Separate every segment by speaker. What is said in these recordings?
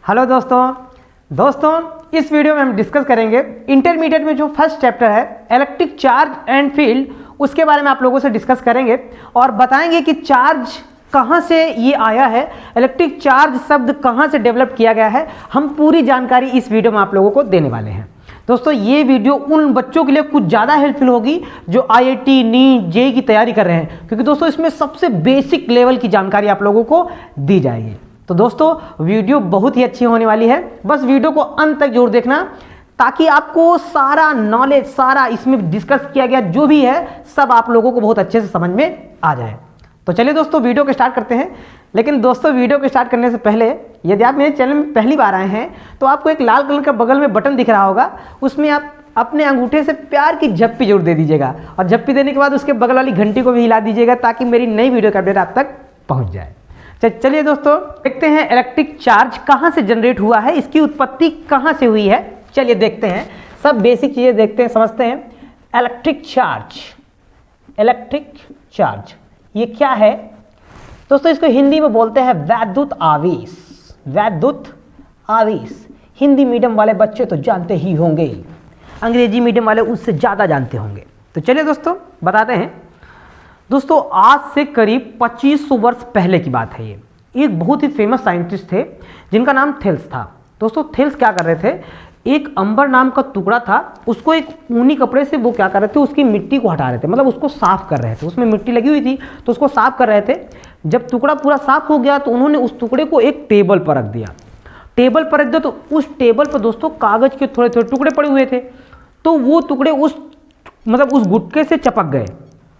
Speaker 1: Hello दोस्तों इस video में हम डिस्कस करेंगे इंटरमीडिएट में जो फर्स्ट चैप्टर है इलेक्ट्रिक चार्ज एंड फील्ड, उसके बारे में आप लोगों से डिस्कस करेंगे और बताएंगे कि चार्ज कहाँ से ये आया है, इलेक्ट्रिक चार्ज शब्द कहाँ से डेवलप किया गया है। हम पूरी जानकारी इस वीडियो में आप लोगों को देने वाले हैं। दोस्तों ये वीडियो उन बच्चों के लिए कुछ ज़्यादा हेल्पफुल होगी जो आईआईटी, नीट, जेईई की तैयारी कर रहे हैं, क्योंकि दोस्तों इसमें सबसे बेसिक लेवल की जानकारी आप लोगों को दी जाएगी। तो दोस्तों वीडियो बहुत ही अच्छी होने वाली है, बस वीडियो को अंत तक जरूर देखना ताकि आपको सारा नॉलेज, सारा इसमें डिस्कस किया गया जो भी है सब आप लोगों को बहुत अच्छे से समझ में आ जाए। तो चलिए दोस्तों वीडियो को स्टार्ट करते हैं। लेकिन दोस्तों वीडियो को स्टार्ट करने से पहले यदि आप मेरे चैनल में पहली बार आए हैं तो आपको एक लाल कलर का बगल में बटन दिख रहा होगा, उसमें आप अपने अंगूठे से प्यार की झप्पी जरूर दे दीजिएगा और झप्पी देने के बाद उसके बगल वाली घंटी को भी हिला दीजिएगा ताकि मेरी नई वीडियो का अपडेट आप तक पहुंच जाए। चलिए दोस्तों देखते हैं इलेक्ट्रिक चार्ज कहाँ से जनरेट हुआ है, इसकी उत्पत्ति कहाँ से हुई है। चलिए देखते हैं, सब बेसिक चीज़ें देखते हैं, समझते हैं। इलेक्ट्रिक चार्ज ये क्या है दोस्तों? इसको हिंदी में बोलते हैं वैद्युत आवेश। वैद्युत आवेश हिंदी मीडियम वाले बच्चे तो जानते ही होंगे, अंग्रेजी मीडियम वाले उससे ज़्यादा जानते होंगे। तो चलिए दोस्तों बताते हैं। दोस्तों आज से करीब 2500 वर्ष पहले की बात है। ये एक बहुत ही फेमस साइंटिस्ट थे जिनका नाम थेल्स था। दोस्तों थेल्स क्या कर रहे थे, एक अंबर नाम का टुकड़ा था, उसको एक ऊनी कपड़े से वो क्या कर रहे थे, उसकी मिट्टी को हटा रहे थे, मतलब उसको साफ कर रहे थे। उसमें मिट्टी लगी हुई थी तो उसको साफ कर रहे थे। जब टुकड़ा पूरा साफ हो गया तो उन्होंने उस टुकड़े को एक टेबल पर रख दिया। टेबल पर रख दिया तो उस टेबल पर दोस्तों कागज के थोड़े थोड़े टुकड़े पड़े हुए थे, तो वो टुकड़े उस गुटके से चिपक गए।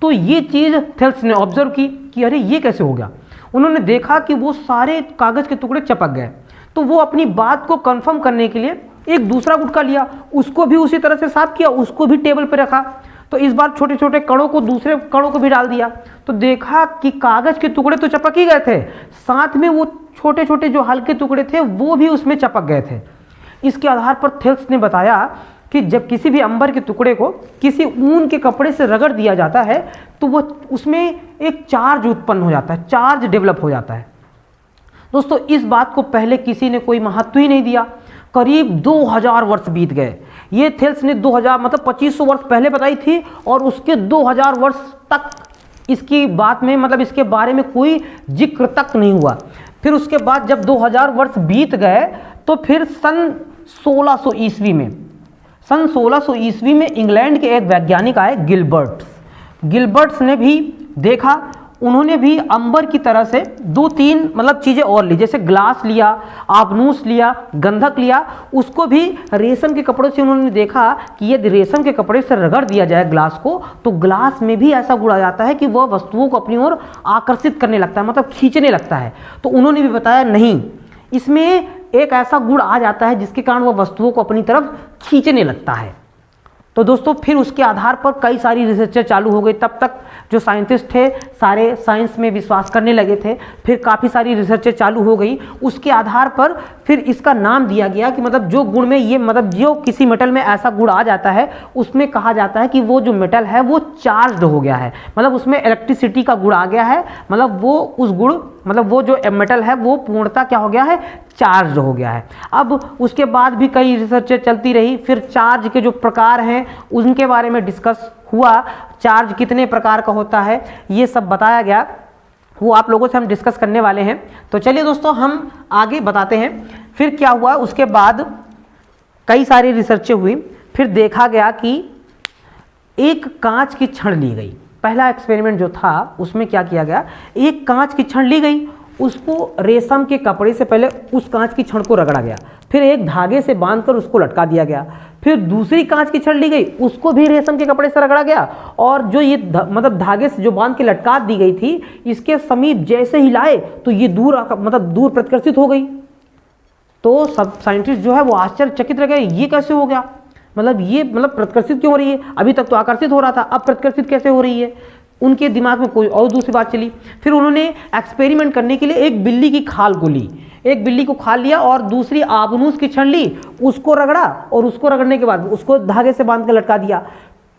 Speaker 1: तो ये चीज़ थेल्स ने ऑब्जर्व की कि अरे ये कैसे हो गया। उन्होंने देखा कि वो सारे कागज के टुकड़े चिपक गए, तो वो अपनी बात को कंफर्म करने के लिए एक दूसरा गुटका लिया, उसको भी उसी तरह से साफ किया, उसको भी टेबल पर रखा। तो इस बार छोटे छोटे कणों को दूसरे कणों को भी डाल दिया, तो देखा कि कागज के टुकड़े तो चिपक ही गए थे, साथ में वो छोटे छोटे जो हल्के टुकड़े थे वो भी उसमें चिपक गए थे। इसके आधार पर थेल्स ने बताया कि जब किसी भी अंबर के टुकड़े को किसी ऊन के कपड़े से रगड़ दिया जाता है तो वो उसमें एक चार्ज उत्पन्न हो जाता है, चार्ज डेवलप हो जाता है। दोस्तों इस बात को पहले किसी ने कोई महत्व ही नहीं दिया। करीब 2000 वर्ष बीत गए। ये थेल्स ने 2000 मतलब 2500 वर्ष पहले बताई थी और उसके 2000 वर्ष तक इसकी बात में मतलब इसके बारे में कोई जिक्र तक नहीं हुआ। फिर उसके बाद जब 2000 वर्ष बीत गए तो फिर सन 1600 ईस्वी में इंग्लैंड के एक वैज्ञानिक आए, गिलबर्ट्स ने भी देखा। उन्होंने भी अंबर की तरह से 2-3 मतलब चीज़ें और ली, जैसे ग्लास लिया, आबनूस लिया, गंधक लिया, उसको भी रेशम के कपड़ों से उन्होंने देखा कि यदि रेशम के कपड़े से रगड़ दिया जाए ग्लास को तो ग्लास में भी ऐसा गुण आ जाता है कि वह वस्तुओं को अपनी ओर आकर्षित करने लगता है, मतलब खींचने लगता है। तो उन्होंने भी बताया नहीं, इसमें एक ऐसा गुण आ जाता है जिसके कारण वह वस्तुओं को अपनी तरफ खींचने लगता है। तो दोस्तों फिर उसके आधार पर कई सारी रिसर्चें चालू हो गई। तब तक जो साइंटिस्ट थे सारे साइंस में विश्वास करने लगे थे। फिर काफ़ी सारी रिसर्चें चालू हो गई, उसके आधार पर फिर इसका नाम दिया गया कि मतलब जो गुण में ये मतलब जो किसी मेटल में ऐसा गुण आ जाता है उसमें कहा जाता है कि वो जो मेटल है वो चार्ज्ड हो गया है, मतलब उसमें इलेक्ट्रिसिटी का गुण आ गया है, मतलब वो उस गुण मतलब वो जो मेटल है वो पूर्णतः क्या हो गया है, चार्ज हो गया है। अब उसके बाद भी कई रिसर्चें चलती रही, फिर चार्ज के जो प्रकार हैं उनके बारे में डिस्कस हुआ, चार्ज कितने प्रकार का होता है ये सब बताया गया, वो आप लोगों से हम डिस्कस करने वाले हैं। तो चलिए दोस्तों हम आगे बताते हैं फिर क्या हुआ। उसके बाद कई सारी रिसर्चें हुई, फिर देखा गया कि एक कांच की छड़ ली गई। पहला एक्सपेरिमेंट जो था उसमें क्या किया गया, एक कांच की छड़ ली गई, उसको रेशम के कपड़े से पहले उस कांच की छड़ को रगड़ा गया, फिर एक धागे से बांधकर उसको लटका दिया गया, फिर दूसरी कांच की छड़ ली गई, उसको भी रेशम के कपड़े से रगड़ा गया, और जो ये मतलब धागे से जो बांध के लटका दी गई थी इसके समीप जैसे ही लाए तो ये दूर प्रतिकर्षित हो गई। तो सब साइंटिस्ट जो है वो आश्चर्यचकित रह गए, ये कैसे हो गया, ये प्रतिकर्षित क्यों हो रही है, अभी तक तो आकर्षित हो रहा था, अब प्रतिकर्षित कैसे हो रही है। उनके दिमाग में कोई और दूसरी बात चली। फिर उन्होंने एक्सपेरिमेंट करने के लिए एक बिल्ली की खाल को ली, एक बिल्ली को खाल लिया और दूसरी आबनूस की छड़ ली, उसको रगड़ा और उसको रगड़ने के बाद उसको धागे से बांध कर लटका दिया।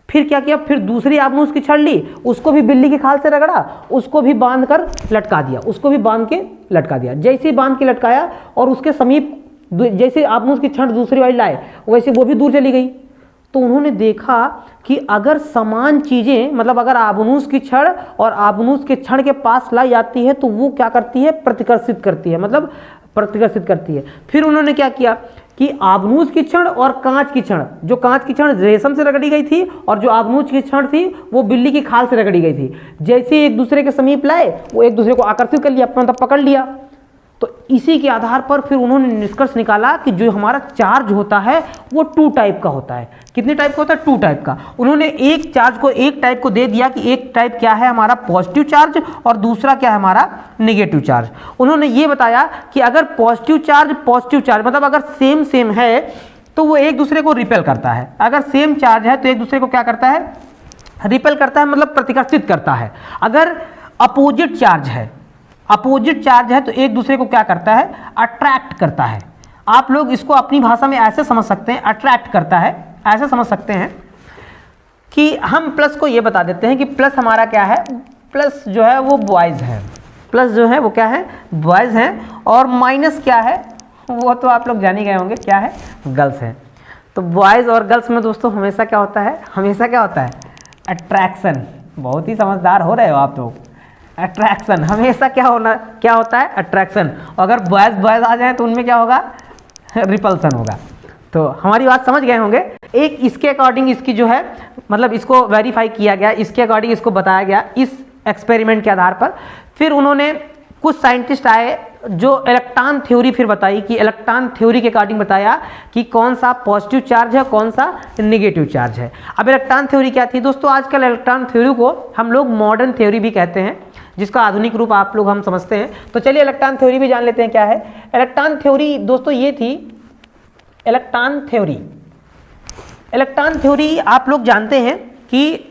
Speaker 1: फिर क्या किया, फिर दूसरी आबनूस की छड़ ली, उसको भी बिल्ली की खाल से रगड़ा, उसको भी बांध कर लटका दिया, उसको भी बांध के लटका दिया। जैसे ही बांध के लटकाया और उसके समीप जैसे आपने उसकी छड़ दूसरी वाली लाए वैसे वो भी दूर चली गई। तो उन्होंने देखा कि अगर समान चीजें, मतलब अगर आबनूस की छड़ और आबनूस के छड़ के पास लाई जाती है तो वो क्या करती है, प्रतिकर्षित करती है, मतलब प्रतिकर्षित करती है। फिर उन्होंने क्या किया कि आबनूस की छड़ और कांच की छड़, जो कांच की छड़ रेशम से रगड़ी गई थी और जो आबनूस की छड़ थी वो बिल्ली की खाल से रगड़ी गई थी, जैसे एक दूसरे के समीप लाए वो एक दूसरे को आकर्षित कर लिया, अपना मतलब पकड़ लिया। तो इसी के आधार पर फिर उन्होंने निष्कर्ष निकाला कि जो हमारा चार्ज होता है वो 2 टाइप का होता है। कितने टाइप का होता है? 2 टाइप का। उन्होंने एक चार्ज को, एक टाइप को दे दिया कि एक टाइप क्या है हमारा पॉजिटिव चार्ज और दूसरा क्या है हमारा नेगेटिव चार्ज। उन्होंने ये बताया कि अगर पॉजिटिव चार्ज मतलब अगर सेम है तो वो एक दूसरे को रिपेल करता है, अगर सेम चार्ज है तो एक दूसरे को क्या करता है, रिपेल करता है, मतलब प्रतिकर्षित करता है। अगर अपोजिट चार्ज है तो एक दूसरे को क्या करता है, अट्रैक्ट करता है। आप लोग इसको अपनी भाषा में ऐसे समझ सकते हैं, अट्रैक्ट करता है, ऐसे समझ सकते हैं कि हम प्लस को ये बता देते हैं कि प्लस हमारा क्या है, प्लस जो है वो बॉयज़ है, प्लस जो है वो क्या है, बॉयज़ हैं, और माइनस क्या है वो तो आप लोग जान ही गए होंगे, क्या है, गर्ल्स हैं। तो बॉयज़ और गर्ल्स में दोस्तों हमेशा क्या होता है, अट्रैक्शन। बहुत ही समझदार हो रहे हो आप लोग। अट्रैक्शन हमेशा क्या होता है, अट्रैक्शन। अगर बॉयज़ आ जाए तो उनमें क्या होगा, रिपल्सन होगा। तो हमारी बात समझ गए होंगे। एक इसके अकॉर्डिंग इसकी जो है, मतलब इसको वेरीफाई किया गया, इसके अकॉर्डिंग इसको बताया गया इस एक्सपेरिमेंट के आधार पर। फिर उन्होंने कुछ साइंटिस्ट आए जो इलेक्ट्रॉन थ्योरी फिर बताई कि इलेक्ट्रॉन थ्योरी के अकॉर्डिंग बताया कि कौन सा पॉजिटिव चार्ज है, कौन सा नेगेटिव चार्ज है। अब इलेक्ट्रॉन थ्योरी क्या थी दोस्तों, आजकल इलेक्ट्रॉन थ्योरी को हम लोग मॉडर्न थ्योरी भी कहते हैं, जिसका आधुनिक रूप आप लोग हम समझते हैं। तो चलिए इलेक्ट्रॉन थ्योरी भी जान लेते हैं क्या है। इलेक्ट्रॉन थ्योरी दोस्तों ये थी, इलेक्ट्रॉन थ्योरी आप लोग जानते हैं कि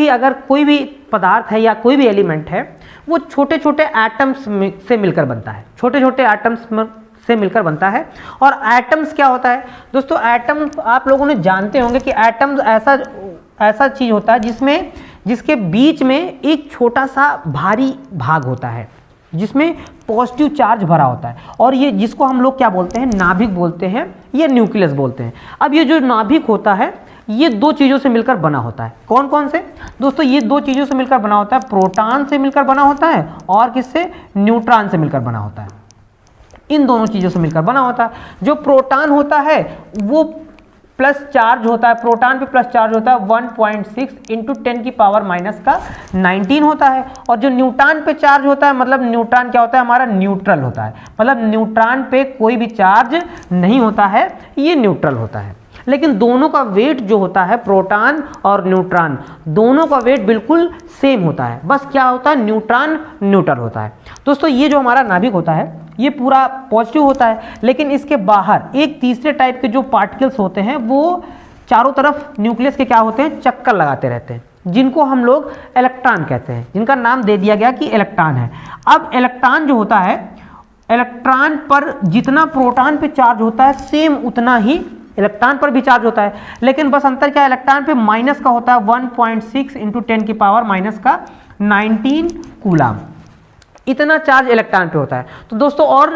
Speaker 1: अगर कोई भी पदार्थ है या कोई भी एलिमेंट है वो छोटे छोटे एटम्स से मिलकर बनता है, छोटे छोटे एटम्स से मिलकर बनता है। और एटम्स क्या होता है दोस्तों, एटम आप लोगों ने जानते होंगे कि एटम्स ऐसा चीज होता है जिसके बीच में एक छोटा सा भारी भाग होता है जिसमें पॉजिटिव चार्ज भरा होता है, और ये जिसको हम लोग क्या बोलते हैं, नाभिक बोलते हैं या न्यूक्लियस बोलते हैं। अब ये जो नाभिक होता है ये 2 चीज़ों से मिलकर बना होता है। कौन कौन से दोस्तों, ये 2 चीज़ों से मिलकर बना होता है, प्रोटॉन से मिलकर बना होता है और किससे, न्यूट्रॉन से मिलकर बना होता है। इन दोनों चीज़ों से मिलकर बना होता है। जो प्रोटॉन होता है वो प्लस चार्ज होता है, प्रोटॉन पे प्लस चार्ज होता है 1.6 × 10⁻⁻⁹ होता है। और जो न्यूट्रॉन पे चार्ज होता है, मतलब न्यूट्रॉन क्या होता है हमारा, न्यूट्रल होता है, मतलब न्यूट्रॉन पे कोई भी चार्ज नहीं होता है, ये न्यूट्रल होता है। लेकिन दोनों का वेट जो होता है, प्रोटॉन और न्यूट्रॉन दोनों का वेट बिल्कुल सेम होता है, बस क्या होता है, न्यूट्रॉन न्यूट्रल होता है। दोस्तों ये जो हमारा नाभिक होता है ये पूरा पॉजिटिव होता है, लेकिन इसके बाहर एक तीसरे टाइप के जो पार्टिकल्स होते हैं वो चारों तरफ न्यूक्लियस के क्या होते हैं, चक्कर लगाते रहते हैं, जिनको हम लोग इलेक्ट्रॉन कहते हैं, जिनका नाम दे दिया गया कि इलेक्ट्रॉन है। अब इलेक्ट्रॉन जो होता है, इलेक्ट्रॉन पर जितना प्रोटॉन पे चार्ज होता है सेम उतना ही इलेक्ट्रॉन पर भी चार्ज होता है, लेकिन बस अंतर क्या है, इलेक्ट्रॉन पे माइनस का होता है 1.6 × 10⁻⁻19 कूलम, इतना चार्ज इलेक्ट्रॉन पे होता है। तो दोस्तों और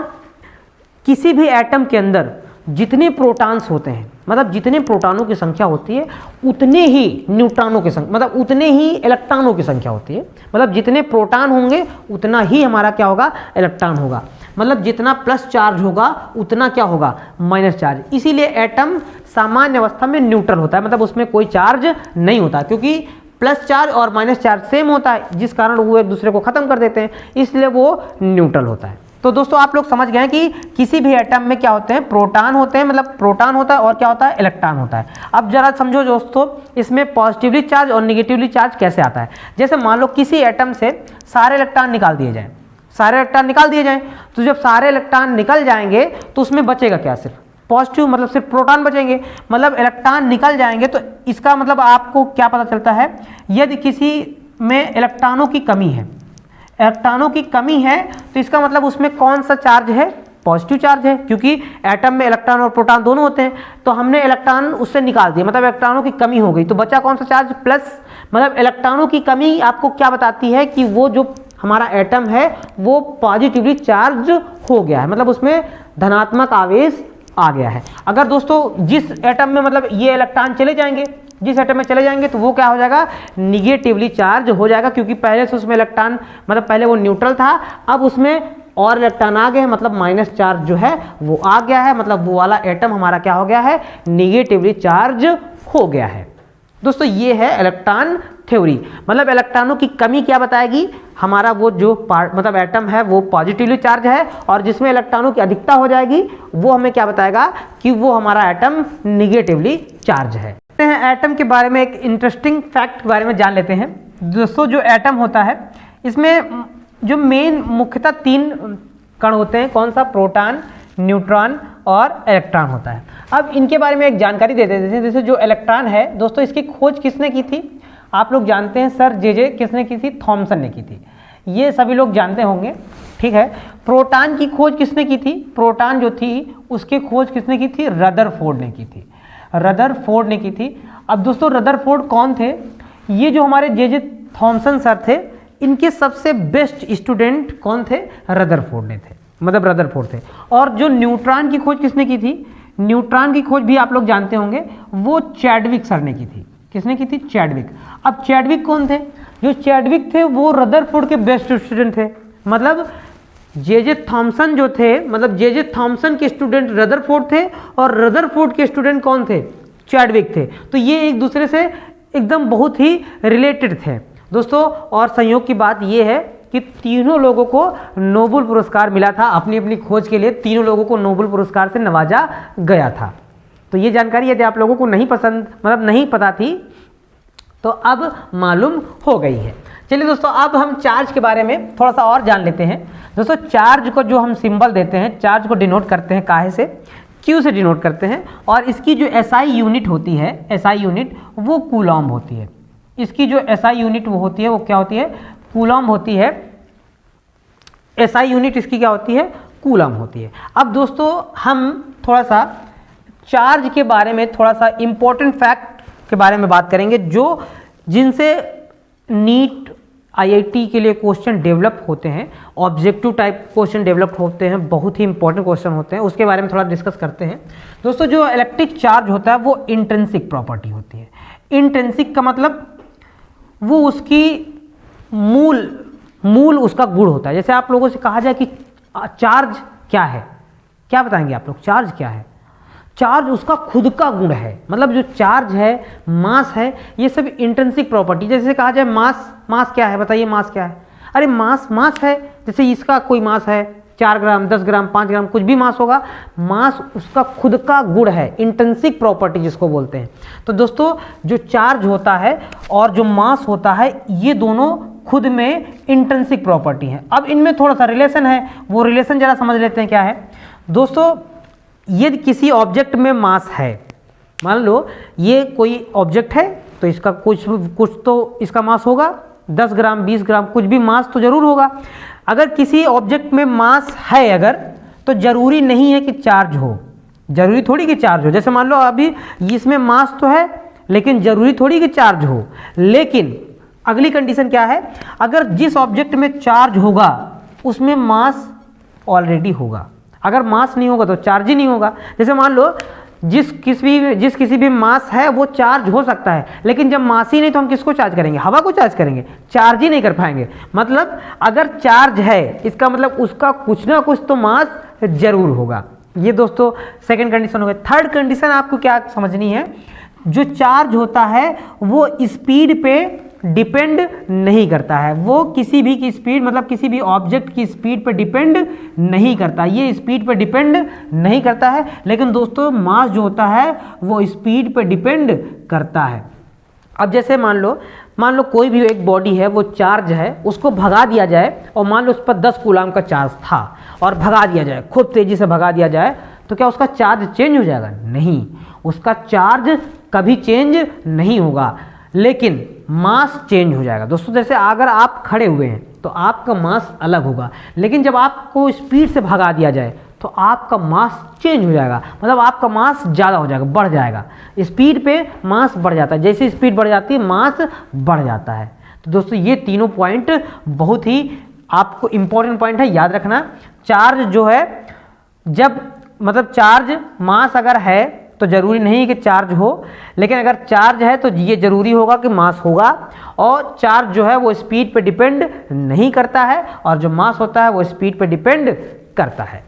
Speaker 1: किसी भी एटम के अंदर जितने प्रोटॉन्स होते हैं, मतलब जितने प्रोटॉनों की संख्या होती है उतने ही न्यूट्रॉनों की संख्या, मतलब उतने ही इलेक्ट्रॉनों की संख्या होती है। मतलब जितने प्रोटॉन होंगे उतना ही हमारा क्या होगा, इलेक्ट्रॉन होगा। मतलब जितना प्लस चार्ज होगा उतना क्या होगा, माइनस चार्ज। इसीलिए एटम सामान्य अवस्था में न्यूट्रल होता है, मतलब उसमें कोई चार्ज नहीं होता, क्योंकि प्लस चार्ज और माइनस चार्ज सेम होता है, जिस कारण वो एक दूसरे को खत्म कर देते हैं, इसलिए वो न्यूट्रल होता है। तो दोस्तों आप लोग समझ गए हैं कि किसी भी एटम में क्या होते हैं, प्रोटॉन होते हैं, मतलब प्रोटॉन होता है और क्या होता है, इलेक्ट्रॉन होता है। अब जरा समझो दोस्तों इसमें पॉजिटिवली चार्ज और निगेटिवली चार्ज कैसे आता है। जैसे मान लो किसी एटम से सारे इलेक्ट्रॉन निकाल दिए जाएं, तो जब सारे इलेक्ट्रॉन निकल जाएंगे तो उसमें बचेगा क्या, सिर्फ पॉजिटिव, मतलब सिर्फ प्रोटॉन बचेंगे। मतलब इलेक्ट्रॉन निकल जाएंगे तो इसका मतलब आपको क्या पता चलता है, यदि किसी में इलेक्ट्रॉनों की कमी है तो इसका मतलब उसमें कौन सा चार्ज है, पॉजिटिव चार्ज है, क्योंकि एटम में इलेक्ट्रॉन और प्रोटॉन दोनों होते हैं। तो हमने इलेक्ट्रॉन उससे निकाल दिए, मतलब इलेक्ट्रॉनों की कमी हो गई, तो बचा कौन सा चार्ज, प्लस। मतलब इलेक्ट्रॉनों की कमी आपको क्या बताती है कि वो जो हमारा एटम है वो पॉजिटिवली चार्ज हो गया है, मतलब उसमें धनात्मक आवेश आ गया है। अगर दोस्तों जिस एटम में मतलब ये इलेक्ट्रॉन चले जाएंगे, जिस एटम में चले जाएंगे तो वो क्या हो जाएगा, निगेटिवली चार्ज हो जाएगा, क्योंकि पहले से उसमें इलेक्ट्रॉन मतलब पहले वो न्यूट्रल था, अब उसमें और इलेक्ट्रॉन आ गए, मतलब माइनस चार्ज जो है वो आ गया है, मतलब वो वाला एटम हमारा क्या हो गया है, निगेटिवली चार्ज हो गया है। दोस्तों ये है इलेक्ट्रॉन थ्योरी, मतलब इलेक्ट्रॉनों की कमी क्या बताएगी, हमारा वो जो मतलब एटम है वो पॉजिटिवली चार्ज है, और जिसमें इलेक्ट्रॉनों की अधिकता हो जाएगी वो हमें क्या बताएगा कि वो हमारा एटम निगेटिवली चार्ज है। एटम के बारे में एक इंटरेस्टिंग फैक्ट के बारे में जान लेते हैं। दोस्तों जो एटम होता है इसमें जो मेन मुख्यतः 3 कण होते हैं, कौन सा, प्रोटॉन, न्यूट्रॉन और इलेक्ट्रॉन होता है। अब इनके बारे में एक जानकारी दे देते हैं। जैसे जो इलेक्ट्रॉन है दोस्तों, इसकी खोज किसने की थी, आप लोग जानते हैं, सर जे किसने की थी, थॉमसन ने की थी, ये सभी लोग जानते होंगे, ठीक है। प्रोटॉन की खोज किसने की थी, प्रोटॉन जो थी उसकी खोज किसने की थी, रदरफोर्ड ने की थी, रदरफोर्ड ने की थी। अब दोस्तों रदरफोर्ड कौन थे, ये जो हमारे जे थॉमसन सर थे, इनके सबसे बेस्ट स्टूडेंट कौन थे, रदरफोर्ड ने थे, मतलब रदरफोर्ड थे। और जो न्यूट्रॉन की खोज किसने की थी, न्यूट्रॉन की खोज भी आप लोग जानते होंगे, वो चैडविक सर ने की थी। किसने की थी, चैडविक। अब चैडविक कौन थे, जो चैडविक थे वो रदरफोर्ड के बेस्ट स्टूडेंट थे, मतलब जे थॉमसन जो थे, मतलब जे थॉमसन के स्टूडेंट रदरफोर्ड थे और रदरफोर्ड के स्टूडेंट कौन थे, चैडविक थे। तो ये एक दूसरे से एकदम बहुत ही रिलेटेड थे दोस्तों। और संयोग की बात ये है कि तीनों लोगों को नोबेल पुरस्कार मिला था, अपनी अपनी खोज के लिए तीनों लोगों को नोबेल पुरस्कार से नवाजा गया था। तो ये जानकारी यदि आप लोगों को नहीं पसंद मतलब नहीं पता थी तो अब मालूम हो गई है। चलिए दोस्तों अब हम चार्ज के बारे में थोड़ा सा और जान लेते हैं। दोस्तों चार्ज को जो हम सिंबल देते हैं, चार्ज को डिनोट करते हैं काहे से, क्यू से डिनोट करते हैं, और इसकी जो एसआई यूनिट होती है, एसआई यूनिट वो कूलॉम्ब होती है। इसकी जो एसआई यूनिट वो होती है वो क्या होती है, कूलॉम्ब होती है। एसआई यूनिट इसकी क्या होती है, कूलॉम्ब होती है। अब दोस्तों हम थोड़ा सा चार्ज के बारे में थोड़ा सा इंपॉर्टेंट फैक्ट के बारे में बात करेंगे, जो जिनसे नीट आईआईटी के लिए क्वेश्चन डेवलप होते हैं, ऑब्जेक्टिव टाइप क्वेश्चन डेवलप होते हैं, बहुत ही इंपॉर्टेंट क्वेश्चन होते हैं, उसके बारे में थोड़ा डिस्कस करते हैं। दोस्तों जो इलेक्ट्रिक चार्ज होता है वो इंट्रिंसिक प्रॉपर्टी होती है। इंट्रिंसिक का मतलब वो उसकी मूल उसका गुण होता है। जैसे आप लोगों से कहा जाए कि चार्ज क्या है, क्या बताएंगे आप लोग, चार्ज क्या है, चार्ज उसका खुद का गुण है, मतलब जो चार्ज है, मास है, ये सब इंट्रिंसिक प्रॉपर्टी। जैसे कहा जाए मास क्या है, बताइए मास क्या है, अरे मास है, जैसे इसका कोई मास है 4 ग्राम 10 ग्राम 5 ग्राम कुछ भी मास होगा, मास उसका खुद का गुण है, इंट्रिंसिक प्रॉपर्टी जिसको बोलते हैं। तो दोस्तों जो चार्ज होता है और जो मास होता है ये दोनों खुद में इंट्रिंसिक प्रॉपर्टी है। अब इनमें थोड़ा सा रिलेशन है, वो रिलेशन जरा समझ लेते हैं क्या है। दोस्तों यदि किसी ऑब्जेक्ट में मास है, मान लो ये कोई ऑब्जेक्ट है तो इसका कुछ तो इसका मास होगा, 10 ग्राम 20 ग्राम कुछ भी मास तो जरूर होगा। अगर किसी ऑब्जेक्ट में मास है अगर, तो जरूरी नहीं है कि चार्ज हो, जरूरी थोड़ी कि चार्ज हो। जैसे मान लो अभी इसमें मास तो है लेकिन जरूरी थोड़ी कि चार्ज हो। लेकिन अगली कंडीशन क्या है, अगर जिस ऑब्जेक्ट में चार्ज होगा उसमें मास ऑलरेडी होगा, अगर मास नहीं होगा तो चार्ज ही नहीं होगा। जैसे मान लो जिस किसी भी मास है वो चार्ज हो सकता है, लेकिन जब मास ही नहीं तो हम किसको चार्ज करेंगे, हवा को चार्ज करेंगे, चार्ज ही नहीं कर पाएंगे। मतलब अगर चार्ज है इसका मतलब उसका कुछ ना कुछ तो मास जरूर होगा। ये दोस्तों सेकंड कंडीशन हो गई। थर्ड कंडीशन आपको क्या समझनी है, जो चार्ज होता है वो स्पीड पे डिपेंड नहीं करता है, वो किसी भी की स्पीड मतलब किसी भी ऑब्जेक्ट की स्पीड पे डिपेंड नहीं करता, ये स्पीड पे डिपेंड नहीं करता है। लेकिन दोस्तों मास जो होता है वो स्पीड पे डिपेंड करता है। अब जैसे मान लो कोई भी एक बॉडी है वो चार्ज है, उसको भगा दिया जाए और मान लो उस पर 10 कूलाम का चार्ज था और भगा दिया जाए, खूब तेजी से भगा दिया जाए, तो क्या उसका चार्ज चेंज हो जाएगा? नहीं, उसका चार्ज कभी चेंज नहीं होगा, लेकिन मास चेंज हो जाएगा। दोस्तों जैसे अगर आप खड़े हुए हैं तो आपका मास अलग होगा, लेकिन जब आपको स्पीड से भगा दिया जाए तो आपका मास चेंज हो जाएगा, मतलब आपका मास ज़्यादा हो जाएगा, बढ़ जाएगा। स्पीड पे मास बढ़ जाता है, जैसे स्पीड बढ़ जाती है मास बढ़ जाता है। तो दोस्तों ये तीनों पॉइंट बहुत ही आपको इंपॉर्टेंट पॉइंट है, याद रखना। चार्ज जो है जब मतलब चार्ज मास अगर है तो जरूरी नहीं कि चार्ज हो, लेकिन अगर चार्ज है तो ये जरूरी होगा कि मास होगा। और चार्ज जो है वो स्पीड पे डिपेंड नहीं करता है, और जो मास होता है वो स्पीड पे डिपेंड करता है।